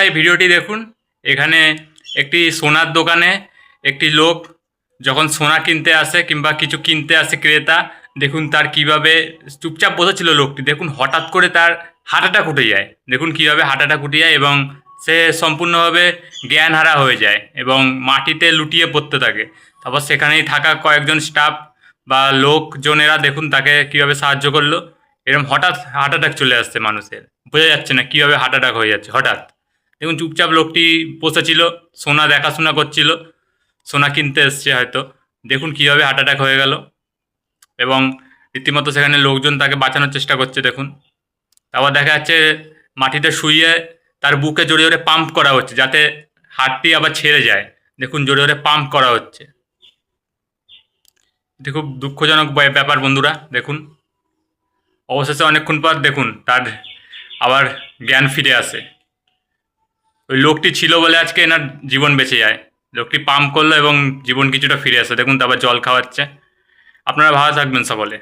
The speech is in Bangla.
এই ভিডিওটি দেখুন। এখানে একটি সোনার দোকানে একটি লোক যখন সোনা কিনতে আসে কিংবা কিছু কিনতে আসে ক্রেতা, দেখুন তার কিভাবে চুপচাপ বসেছিল লোকটি, দেখুন হঠাৎ করে তার হার্ট অ্যাটাক উঠে যায়। দেখুন কিভাবে হার্ট অ্যাটাক উঠে যায় এবং সে সম্পূর্ণভাবে জ্ঞান হারা হয়ে যায় এবং মাটিতে লুটিয়ে পড়তে থাকে। তারপর সেখানেই থাকা কয়েকজন স্টাফ বা লোকজনেরা দেখুন তাকে কিভাবে সাহায্য করলো। এরকম হঠাৎ হার্ট অ্যাটাক চলে আসছে মানুষের, বোঝা যাচ্ছে না কিভাবে হার্ট অ্যাটাক হয়ে যাচ্ছে হঠাৎ। দেখুন চুপচাপ লোকটি বসেছিল, সোনা দেখাশোনা করছিল, সোনা কিনতে এসছে হয়তো। দেখুন কিভাবে হার্ট অ্যাটাক হয়ে গেল এবং রীতিমতো সেখানে লোকজন তাকে বাঁচানোর চেষ্টা করছে দেখুন। তারপর দেখা যাচ্ছে মাটিতে শুইয়ে তার বুকে জোরে জোরে পাম্প করা হচ্ছে যাতে হার্টটি আবার ছেড়ে যায়। দেখুন জোরে জোরে পাম্প করা হচ্ছে। এটি খুব দুঃখজনক ব্যাপার বন্ধুরা। দেখুন অবশেষে অনেকক্ষণ পর দেখুন তার আবার জ্ঞান ফিরে আসে। ওই লোকটি ছিল বলে আজকে এনার জীবন বেঁচে যায়। লোকটি পাম্প করলো এবং জীবন কিছুটা ফিরে আসে। দেখুন তারপর জল খাওয়াচ্ছে। আপনারা ভালো থাকবেন সকলে।